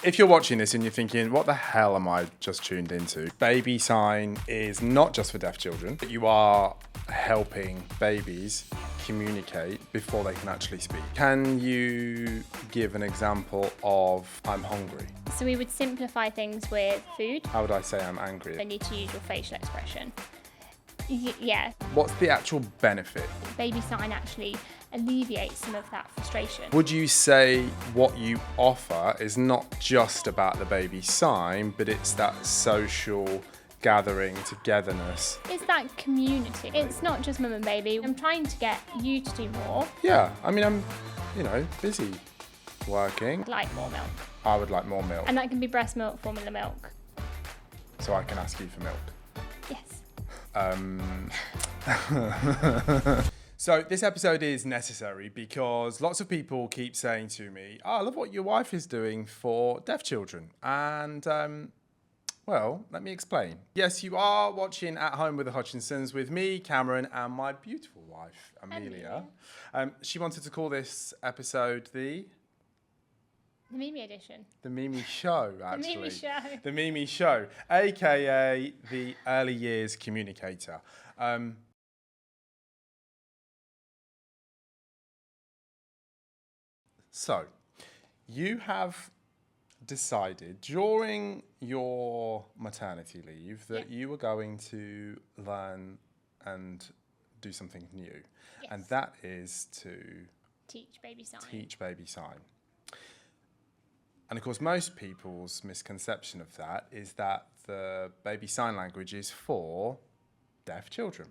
If you're watching this and you're thinking, what the hell am I just tuned into? Baby sign is not just for deaf children, but you are helping babies communicate before they can actually speak. Can you give an example of I'm hungry? So we would simplify things with food. How would I say I'm angry? You need to use your facial expression. Yeah. What's the actual benefit? Baby sign actually alleviates some of that frustration. Would you say what you offer is not just about the baby sign, but it's that social gathering, togetherness? It's that community. It's not just mum and baby. I'm trying to get you to do more. Yeah, I mean, I'm, busy working. I'd like more milk. I would like more milk. And that can be breast milk, formula milk. So I can ask you for milk. Yes. So this episode is necessary because lots of people keep saying to me, I love what your wife is doing for deaf children. And, well, let me explain. Yes, you are watching At Home with the Hutchinsons with me, Cameron, and my beautiful wife, Amelia. She wanted to call this episode the Mimi edition. The Mimi Show, actually. The Mimi Show. The Mimi Show, aka the Early Years Communicator. So, you have decided during your maternity leave that you were going to learn and do something new. Yes. And that is to teach baby sign. And of course, most people's misconception of that is that the baby sign language is for deaf children.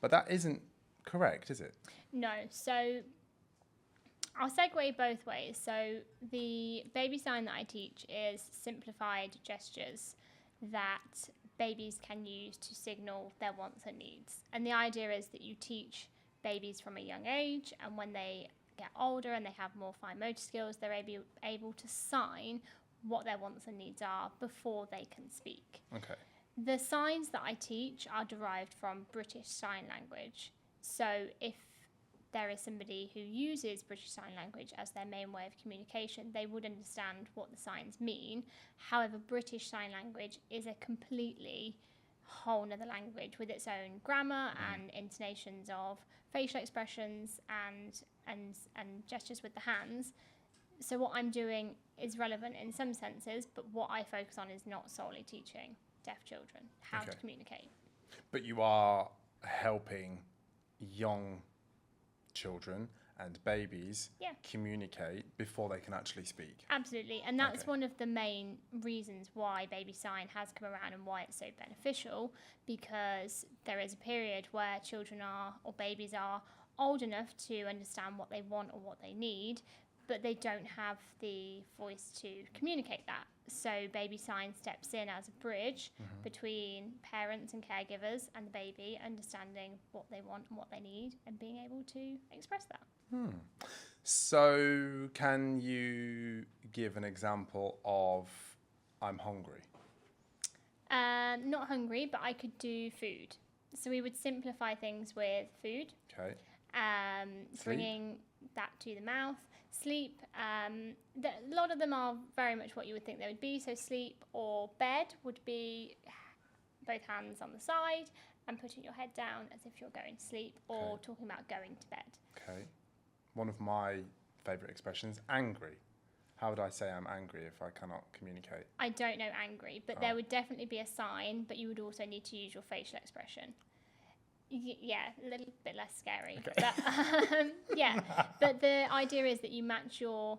But that isn't correct, is it? No. So I'll segue both ways. So the baby sign that I teach is simplified gestures that babies can use to signal their wants and needs. And the idea is that you teach babies from a young age, and when they get older and they have more fine motor skills, they're able to sign what their wants and needs are before they can speak. Okay. The signs that I teach are derived from British Sign Language. So if there is somebody who uses British Sign Language as their main way of communication, they would understand what the signs mean. However, British Sign Language is a completely whole nother language with its own grammar and intonations of facial expressions and gestures with the hands. So what I'm doing is relevant in some senses, but what I focus on is not solely teaching deaf children how to communicate. But you are helping young children and babies communicate before they can actually speak. Absolutely, and that's one of the main reasons why baby sign has come around and why it's so beneficial, because there is a period where children or babies are old enough to understand what they want or what they need, but they don't have the voice to communicate that. So baby sign steps in as a bridge between parents and caregivers and the baby, understanding what they want and what they need and being able to express that. So can you give an example of I'm hungry? Not hungry, but I could do food. So we would simplify things with food. Okay. Bringing that to the mouth. Sleep, a lot of them are very much what you would think they would be. So sleep or bed would be both hands on the side and putting your head down as if you're going to sleep, or talking about going to bed. Okay. One of my favourite expressions, angry. How would I say I'm angry if I cannot communicate? I don't know angry, but there would definitely be a sign, but you would also need to use your facial expression. Yeah, a little bit less scary. Okay. But, but the idea is that you match your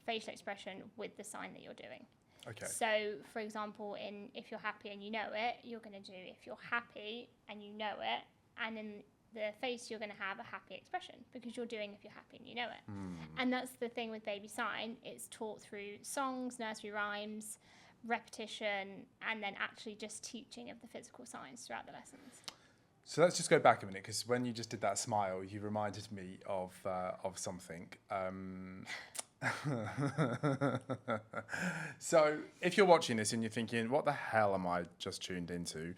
facial expression with the sign that you're doing. Okay. So, for example, if you're happy and you know it, you're going to do if you're happy and you know it, and in the face you're going to have a happy expression because you're doing if you're happy and you know it. And that's the thing with baby sign. It's taught through songs, nursery rhymes, repetition, and then actually just teaching of the physical signs throughout the lessons. So let's just go back a minute, because when you just did that smile, you reminded me of something. So if you're watching this and you're thinking, what the hell am I just tuned into?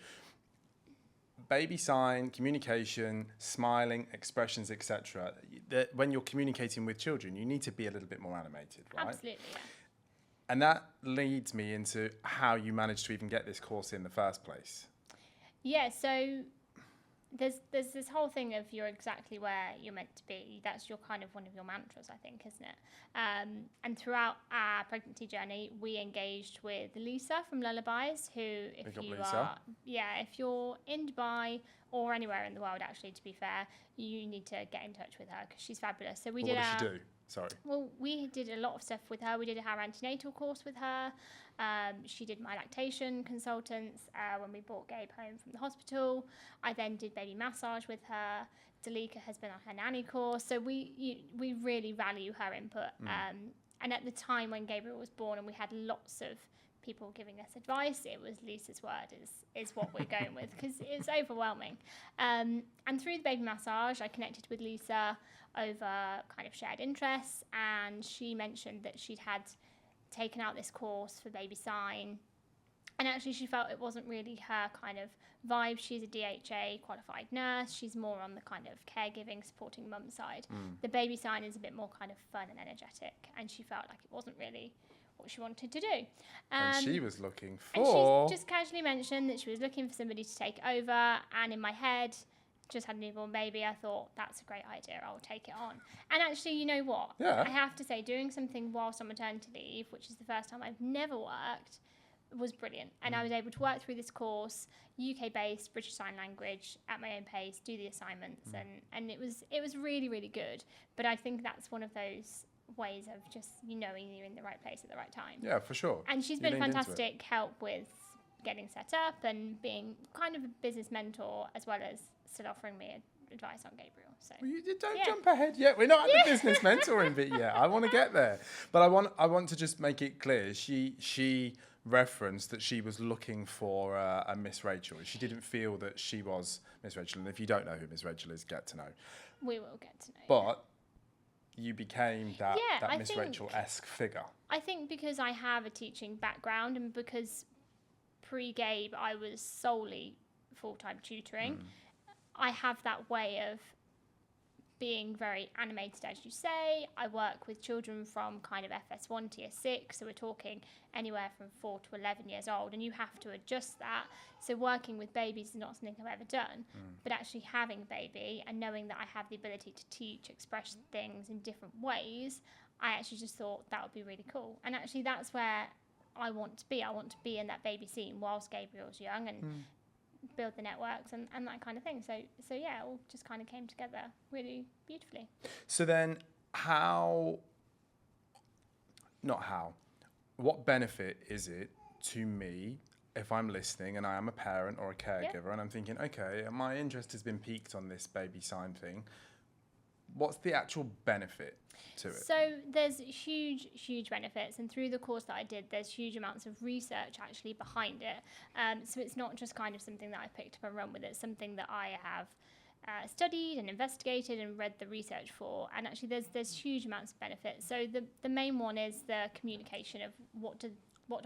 Baby sign, communication, smiling, expressions, etc. When you're communicating with children, you need to be a little bit more animated, right? Absolutely, yeah. And that leads me into how you managed to even get this course in the first place. Yeah, so there's this whole thing of you're exactly where you're meant to be. That's your kind of one of your mantras, I think, isn't it? And throughout our pregnancy journey, we engaged with Lisa from Lullabies, who, if you're in Dubai or anywhere in the world, actually, to be fair, you need to get in touch with her because she's fabulous. So what does she do? Sorry. Well, we did a lot of stuff with her. We did our antenatal course with her. She did my lactation consultants when we brought Gabe home from the hospital. I then did baby massage with her. Dalika has been on her nanny course. So we really value her input. And at the time when Gabriel was born and we had lots of people giving us advice, it was Lisa's word is what we're going with because it's overwhelming. And through the baby massage, I connected with Lisa over kind of shared interests, and she mentioned that she'd had taken out this course for baby sign, and actually she felt it wasn't really her kind of vibe. She's a DHA qualified nurse. She's more on the kind of caregiving, supporting mum side. The baby sign is a bit more kind of fun and energetic, and she felt like it wasn't really what she wanted to do. And she was looking for... And she just casually mentioned that she was looking for somebody to take over, and in my head, just had a newborn baby, I thought, that's a great idea, I'll take it on. And actually, you know what? Yeah. I have to say, doing something whilst on maternity leave, which is the first time I've never worked, was brilliant. And I was able to work through this course, UK-based, British Sign Language, at my own pace, do the assignments, and it was really, really good. But I think that's one of those ways of just knowing you're in the right place at the right time. Yeah, for sure. And she's been fantastic help with getting set up and being kind of a business mentor, as well as still offering me advice on Gabriel. So well, you don't jump ahead yet. We're not at the business mentoring bit yet. I want to get there, but I want to just make it clear. She referenced that she was looking for a Miss Rachel. She didn't feel that she was Miss Rachel. And if you don't know who Miss Rachel is, get to know. We will get to know. But you became that Miss Rachel-esque figure. I think because I have a teaching background and because pre-Gabe I was solely full-time tutoring, I have that way of being very animated, as you say. I work with children from kind of FS1 to year 6, so we're talking anywhere from 4 to 11 years old, and you have to adjust that. So working with babies is not something I've ever done, but actually having a baby and knowing that I have the ability to teach, express things in different ways, I actually just thought that would be really cool. And actually that's where I want to be. I want to be in that baby scene whilst Gabriel's young and build the networks and that kind of thing. So yeah, it all just kind of came together really beautifully. So then what benefit is it to me if I'm listening and I am a parent or a caregiver and I'm thinking, okay, my interest has been piqued on this baby sign thing. What's the actual benefit to it? So there's huge benefits, and through the course that I did, there's huge amounts of research actually behind it. So it's not just kind of something that I picked up and run with. It's something that I have studied and investigated and read the research for, and actually there's huge amounts of benefits. So the main one is the communication of what do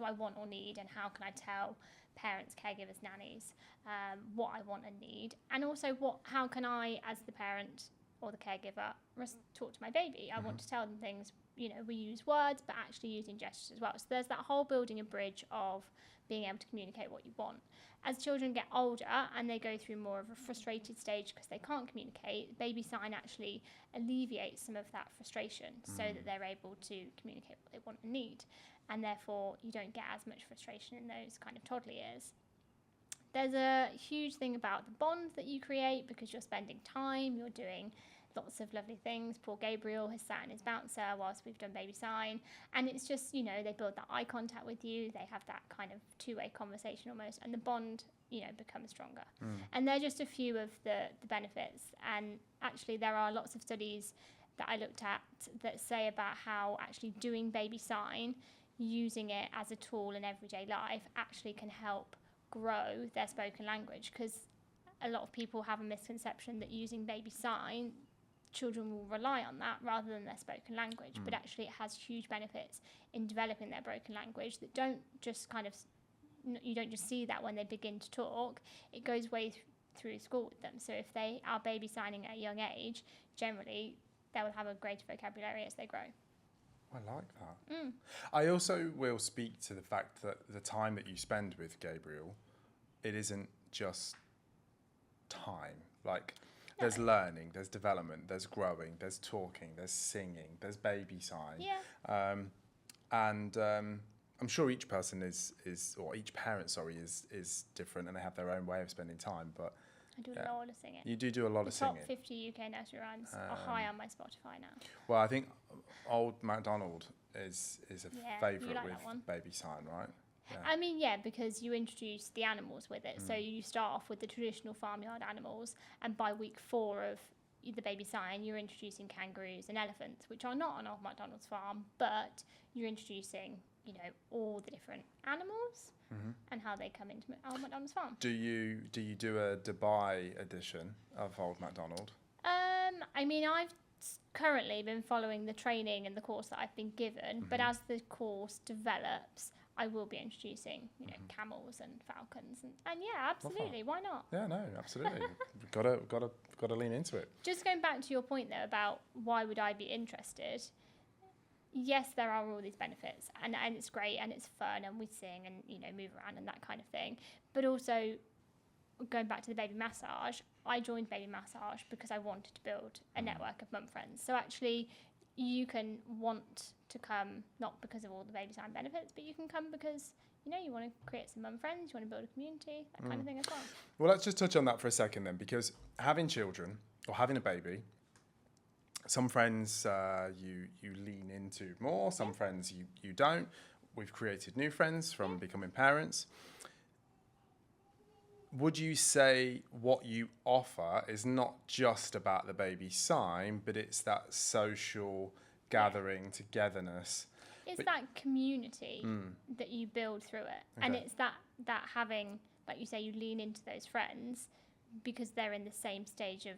I want or need, and how can I tell parents, caregivers, nannies what I want and need, and also how can I, as the parent or the caregiver, talk to my baby. I want to tell them things, we use words, but actually using gestures as well. So there's that whole building a bridge of being able to communicate what you want. As children get older and they go through more of a frustrated stage because they can't communicate, baby sign actually alleviates some of that frustration so that they're able to communicate what they want and need. And therefore, you don't get as much frustration in those kind of toddler years. There's a huge thing about the bond that you create because you're spending time, you're doing lots of lovely things. Poor Gabriel has sat in his bouncer whilst we've done baby sign, and it's just, they build that eye contact with you, they have that kind of two-way conversation almost, and the bond, becomes stronger. And they're just a few of the benefits, and actually there are lots of studies that I looked at that say about how actually doing baby sign, using it as a tool in everyday life, actually can help grow their spoken language, because a lot of people have a misconception that using baby sign, children will rely on that rather than their spoken language, but actually it has huge benefits in developing their broken language that don't just you don't just see that when they begin to talk. It goes way through school with them. So if they are baby signing at a young age, generally they will have a greater vocabulary as they grow. I like that. I also will speak to the fact that the time that you spend with Gabriel, it isn't just time. Like, there's learning, there's development, there's growing, there's talking, there's singing, there's baby sign. Yeah. And I'm sure each person or each parent, is different, and they have their own way of spending time. But I do a lot of singing. you do a lot of The top singing. 50 UK nursery rhymes are high on my Spotify now. Well, I think Old MacDonald is a favourite like with that one. baby sign, right? Yeah. I mean, yeah, because you introduce the animals with it. So you start off with the traditional farmyard animals, and by week 4 of the baby sign, you're introducing kangaroos and elephants, which are not on Old MacDonald's farm, but you're introducing, all the different animals and how they come into Old MacDonald's farm. Do you do a Dubai edition of Old MacDonald? I mean, I've currently been following the training and the course that I've been given, but as the course develops, I will be introducing, camels and falcons, and yeah, absolutely, why not? Yeah, no, absolutely. Got to lean into it. Just going back to your point though about why would I be interested? Yes, there are all these benefits, and it's great, and it's fun, and we sing and move around and that kind of thing. But also, going back to the baby massage, I joined baby massage because I wanted to build a network of mum friends. So actually, you can want to come not because of all the baby sign benefits, but you can come because you want to create some mum friends, you want to build a community, that kind of thing as well. Well, let's just touch on that for a second then, because having children or having a baby, some friends you lean into more, some friends you don't. We've created new friends from becoming parents. Would you say what you offer is not just about the baby sign, but it's that social gathering, togetherness? It's that community that you build through it. Okay. And it's that having, like you say, you lean into those friends because they're in the same stage of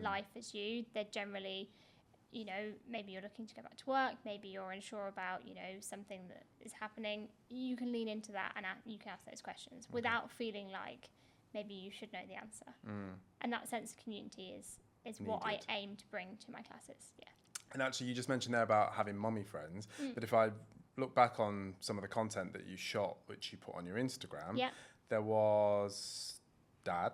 life as you. They're generally, maybe you're looking to go back to work, maybe you're unsure about, something that is happening. You can lean into that and you can ask those questions without feeling like maybe you should know the answer. And that sense of community is what I aim to bring to my classes. Yeah. And actually, you just mentioned there about having mummy friends. But if I look back on some of the content that you shot, which you put on your Instagram, there was dad.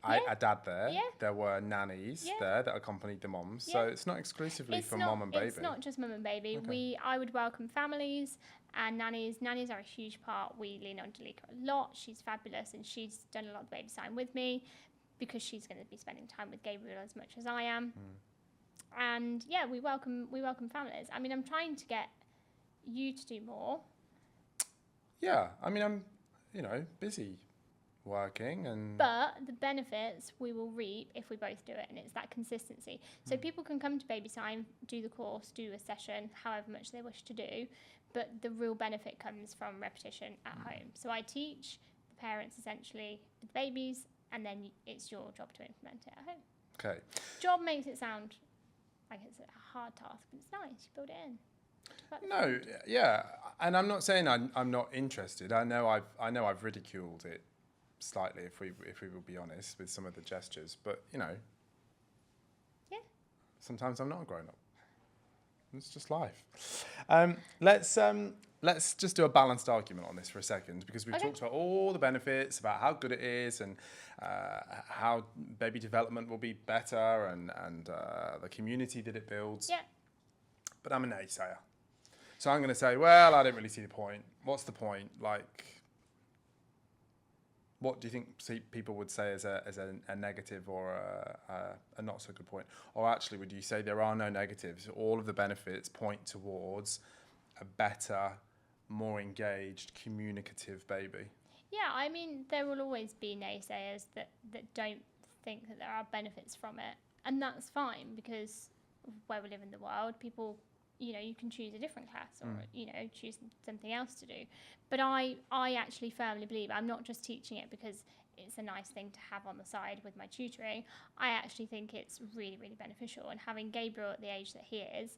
A dad there. Yeah. There were nannies there that accompanied the mums. So it's not exclusively for mum and baby. It's not just mum and baby. Okay. I would welcome families and nannies. Nannies are a huge part. We lean on Dalika a lot. She's fabulous, and she's done a lot of baby sign with me because she's going to be spending time with Gabriel as much as I am. And yeah, we welcome families. I mean, I'm trying to get you to do more. Yeah, I mean, I'm busy working, but the benefits we will reap if we both do it, and it's that consistency. So people can come to baby sign, do the course, do a session, however much they wish to do, but the real benefit comes from repetition at home. So I teach the parents essentially with babies, and then it's your job to implement it at home. Okay. Job makes it sound like it's a hard task, but it's nice. You build it in. No, yeah, and I'm not saying I'm not interested. I know I've ridiculed it slightly, if we will be honest, with some of the gestures, but sometimes I'm not a grown up. It's just life. Let's just do a balanced argument on this for a second, because we've talked about all the benefits, about how good it is, and how baby development will be better, and the community that it builds. Yeah. But I'm a naysayer. So I'm going to say, well, I don't really see the point. What's the point? Like, what do you think people would say as a negative or a not so good point? Or actually, would you say there are no negatives? All of the benefits point towards a better, more engaged, communicative baby. Yeah, I mean, there will always be naysayers that don't think that there are benefits from it. And that's fine, because where we live in the world, people, you can choose a different class or, choose something else to do. But I actually firmly believe I'm not just teaching it because it's a nice thing to have on the side with my tutoring. I actually think it's really, really beneficial. And having Gabriel at the age that he is,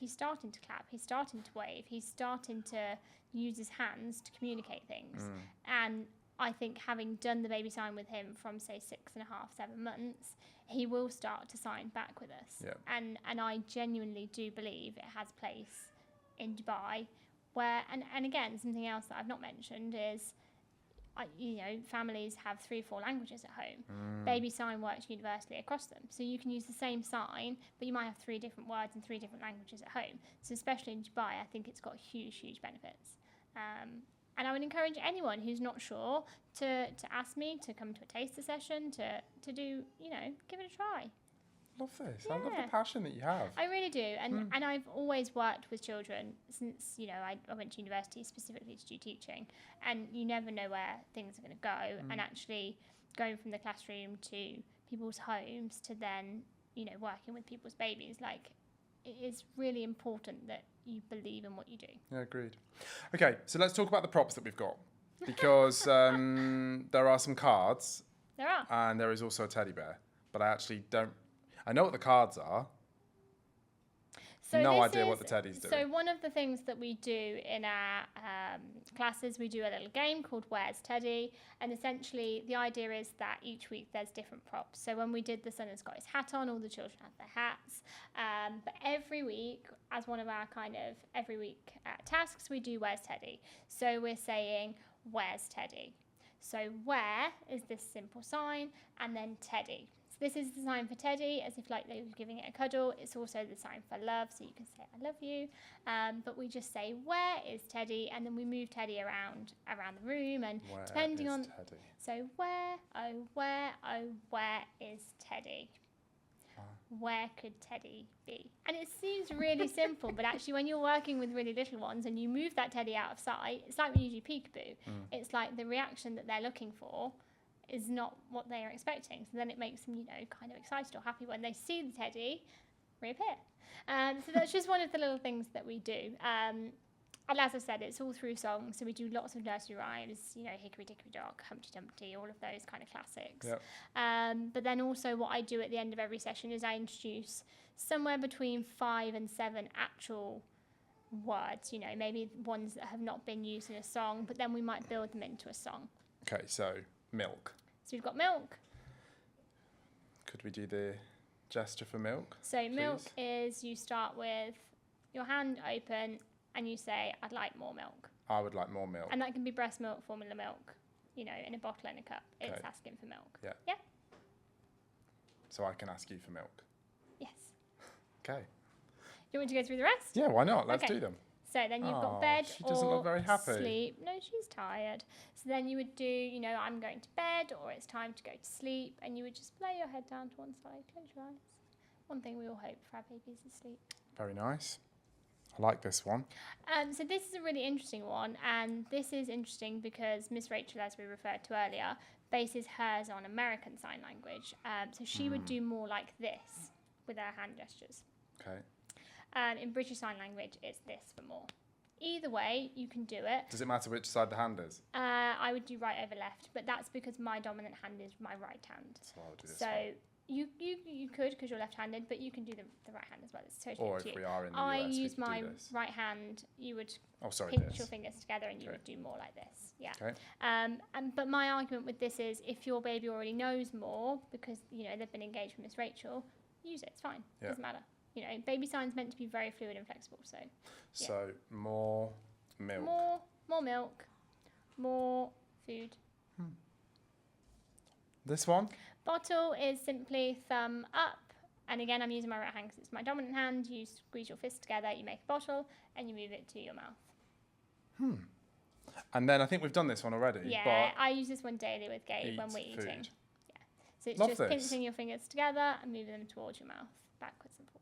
he's starting to clap, he's starting to wave, he's starting to use his hands to communicate things. And I think having done the baby sign with him from, say, 6.5, 7 months, he will start to sign back with us. Yep. And I genuinely do believe it has place in Dubai, where, and again, something else that I've not mentioned is, families have 3-4 languages at home. Baby sign works universally across them. So you can use the same sign, but you might have 3 different words in 3 different languages at home. So especially in Dubai, I think it's got huge, huge benefits. And I would encourage anyone who's not sure to ask me to come to a taster session, to do, give it a try. Love this. Yeah. I love the passion that you have. I really do. And I've always worked with children since, I went to university specifically to do teaching. And you never know where things are going to go. And actually going from the classroom to people's homes to then, working with people's babies, it is really important that you believe in what you do. Yeah, agreed. Okay, so let's talk about the props that we've got. Because there are some cards. There are. And there is also a teddy bear. But I actually don't... I know what the cards are. So no idea what the teddy's doing. So one of the things that we do in our classes, we do a little game called Where's Teddy? And essentially the idea is that each week there's different props. So when we did The Sun Has Got His Hat On, all the children had their hats. But every week, as one of our every week tasks, we do Where's Teddy? So we're saying, where's Teddy? So where is this simple sign, and then Teddy. This is the sign for Teddy, as if they were giving it a cuddle. It's also the sign for love, so you can say, I love you. But we just say, where is Teddy? And then we move Teddy around the room. And where depending is on... Teddy? So where is Teddy? Where could Teddy be? And it seems really simple, but actually when you're working with really little ones and you move that Teddy out of sight, it's like when you do peekaboo. It's like the reaction that they're looking for is not what they are expecting. So then it makes them, kind of excited or happy when they see the teddy reappear. So that's just one of the little things that we do. And as I said, it's all through songs. So we do lots of nursery rhymes, Hickory Dickory Dock, Humpty Dumpty, all of those kind of classics. Yep. But then also what I do at the end of every session is I introduce somewhere between 5 and 7 actual words, maybe ones that have not been used in a song, but then we might build them into a song. Okay, so milk. So we've got milk. Could we do the gesture for milk? So please? milk is you start with your hand open and you say, I'd like more milk. I would like more milk. And that can be breast milk, formula milk, in a bottle and a cup. It's Okay. asking for milk. Yeah. Yeah? So I can ask you for milk. Yes. Okay. Do you want me to go through the rest? Yeah, why not? Let's Okay. do them. So then you've Oh, got bed she doesn't or look very happy. sleep. No, she's tired. So then you would do, I'm going to bed or it's time to go to sleep. And you would just lay your head down to one side, close your eyes. One thing we all hope for our babies is sleep. Very nice. I like this one. So this is a really interesting one. And this is interesting because Miss Rachel, as we referred to earlier, bases hers on American Sign Language. So she would do more like this with her hand gestures. Okay. In British Sign Language, it's this for more. Either way, you can do it. Does it matter which side the hand is? I would do right over left, but that's because my dominant hand is my right hand. So I'll do this So one. you could, because you're left-handed, but you can do the right hand as well. It's totally Or up to if you. we are in the I US, we use could my do this. right hand. You would This. pinch your fingers together and you Okay. would do more like this. Yeah. Okay. But my argument with this is if your baby already knows more because, they've been engaged with Miss Rachel, use it. It's fine. Yeah. Doesn't matter. Baby sign's meant to be very fluid and flexible. So So more milk. more milk, more food. This one? Bottle is simply thumb up. And again, I'm using my right hand because it's my dominant hand. You squeeze your fists together, you make a bottle, and you move it to your mouth. And then I think we've done this one already. Yeah, But I use this one daily with Gabe when we're eat eating. food. Yeah. So it's Love just this. pinching your fingers together and moving them towards your mouth, backwards and forwards.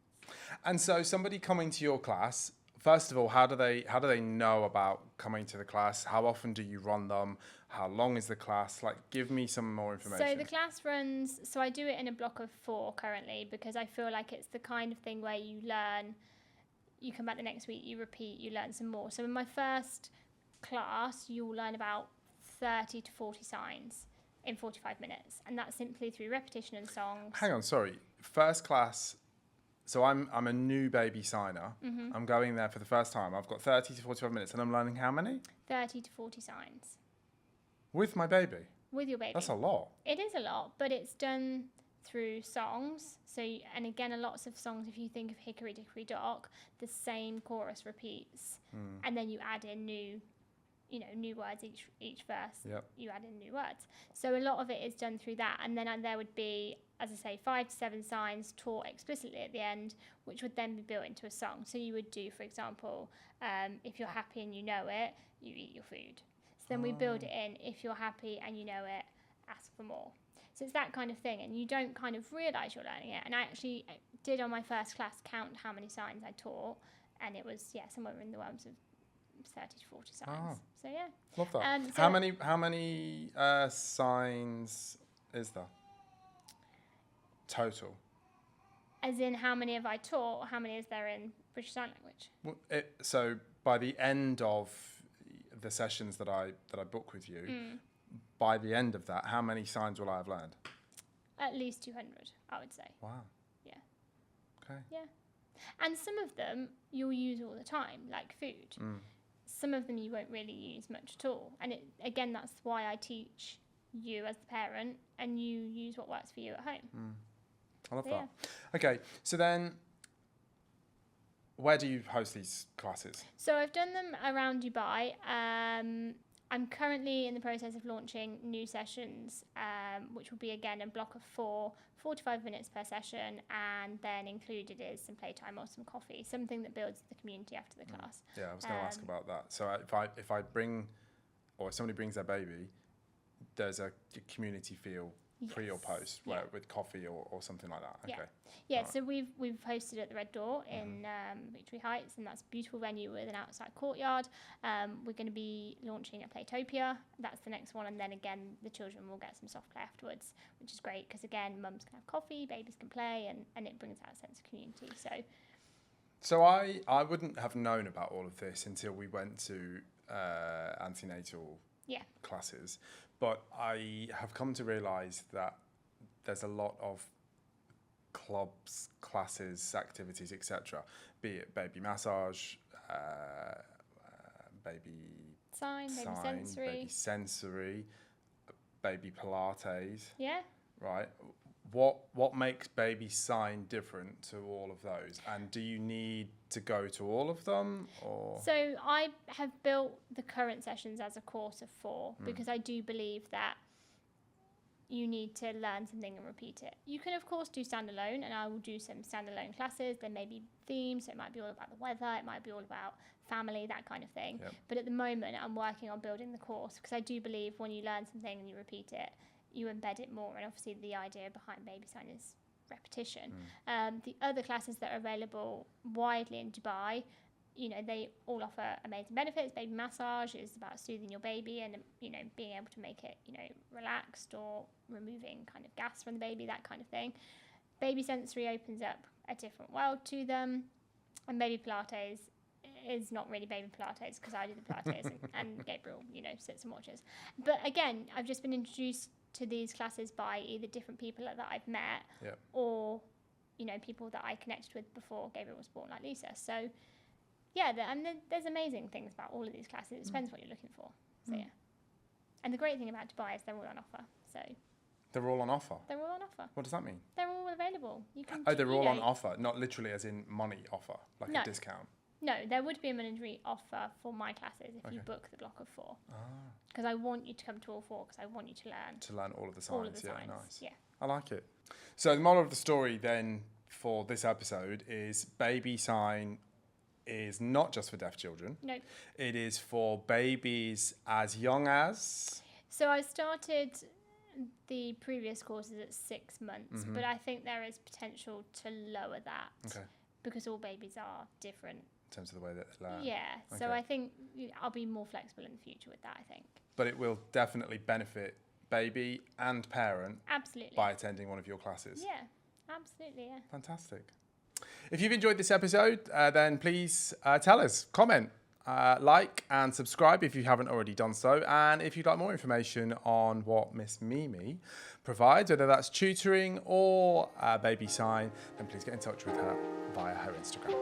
And so somebody coming to your class, first of all, how do they know about coming to the class? How often do you run them? How long is the class? Give me some more information. So the class runs, so I do it in a block of 4 currently because I feel like it's the kind of thing where you learn, you come back the next week, you repeat, you learn some more. So in my first class, you'll learn about 30 to 40 signs in 45 minutes. And that's simply through repetition and songs. Hang on, sorry. First class, so I'm a new baby signer. Mm-hmm. I'm going there for the first time. I've got 30 to 45 minutes and I'm learning how many? 30 to 40 signs With my baby. with your baby. That's a lot. It is a lot, but it's done through songs. So, and again, lots of songs, if you think of Hickory Dickory Dock, the same chorus repeats, and then you add in new words each verse. Yep. You add in new words. So a lot of it is done through that, and then there would be, as I say, 5 to 7 signs taught explicitly at the end, which would then be built into a song. So you would do, for example, if you're happy and you know it, you eat your food. So then we build it in, if you're happy and you know it, ask for more. So it's that kind of thing, and you don't kind of realise you're learning it. And I actually did on my first class count how many signs I taught, and it was somewhere in the realms of 30 to 40 signs. So yeah, Love that. so How many signs is there total? as in how many have I taught? Or how many is there in British Sign Language? Well, so by the end of the sessions that I book with you, by the end of that, how many signs will I have learned? At least 200, I would say. Wow. Yeah. Okay. Yeah. And some of them you'll use all the time, like food. Some of them you won't really use much at all. And again, that's why I teach you as the parent, and you use what works for you at home. I love that. Okay, so then where do you host these classes? So I've done them around Dubai. I'm currently in the process of launching new sessions, which will be, again, a block of 45 minutes per session, and then included is some playtime or some coffee, something that builds the community after the class. Yeah, I was going to ask about that. So if I bring, or if somebody brings their baby, there's a community feel pre or post with coffee or something like that. Okay. Yeah, so we've hosted at the Red Door in Victory Heights, and that's a beautiful venue with an outside courtyard. We're going to be launching at Playtopia. That's the next one, and then again the children will get some soft play afterwards, which is great because again mums can have coffee, babies can play, and it brings out a sense of community. So I wouldn't have known about all of this until we went to antenatal classes, but I have come to realise that there's a lot of clubs, classes, activities, etc. Be it baby massage, baby sensory, baby Pilates. Yeah. Right. What makes baby sign different to all of those? And do you need to go to all of them, or? So I have built the current sessions as a course of 4 because I do believe that you need to learn something and repeat it. You can, of course, do standalone, and I will do some standalone classes. There may be themes, so it might be all about the weather, it might be all about family, that kind of thing. Yep. But at the moment, I'm working on building the course because I do believe when you learn something and you repeat it, you embed it more, and obviously the idea behind baby sign is repetition. The other classes that are available widely in Dubai, they all offer amazing benefits. Baby massage is about soothing your baby and being able to make it relaxed, or removing kind of gas from the baby, that kind of thing. Baby sensory opens up a different world to them, and baby Pilates is not really baby Pilates because I do the Pilates and Gabriel sits and watches. But again, I've just been introduced to these classes by either different people that I've met or people that I connected with before Gabriel was born, like Lisa. So there's amazing things about all of these classes. It depends what you're looking for. So and the great thing about Dubai is they're all on offer. So they're all on offer. They're all on offer. What does that mean? They're all available. You can. Oh, they're all on offer, not literally as in money offer, like a discount. No, there would be a monetary offer for my classes if you book the block of 4. Because I want you to come to all 4 because I want you to learn. To learn all of the signs. All of the signs. Nice. Yeah. I like it. So the moral of the story then for this episode is baby sign is not just for deaf children. No. It is for babies as young as? So I started the previous courses at 6 months, but I think there is potential to lower that. Okay. Because all babies are different. In terms of the way that they learn. Yeah, so I think I'll be more flexible in the future with that, I think. But it will definitely benefit baby and parent. Absolutely. By attending one of your classes. Yeah, absolutely, yeah. Fantastic. If you've enjoyed this episode, then please tell us, comment, like and subscribe if you haven't already done so. And if you'd like more information on what Miss Mimi provides, whether that's tutoring or baby sign, then please get in touch with her via her Instagram.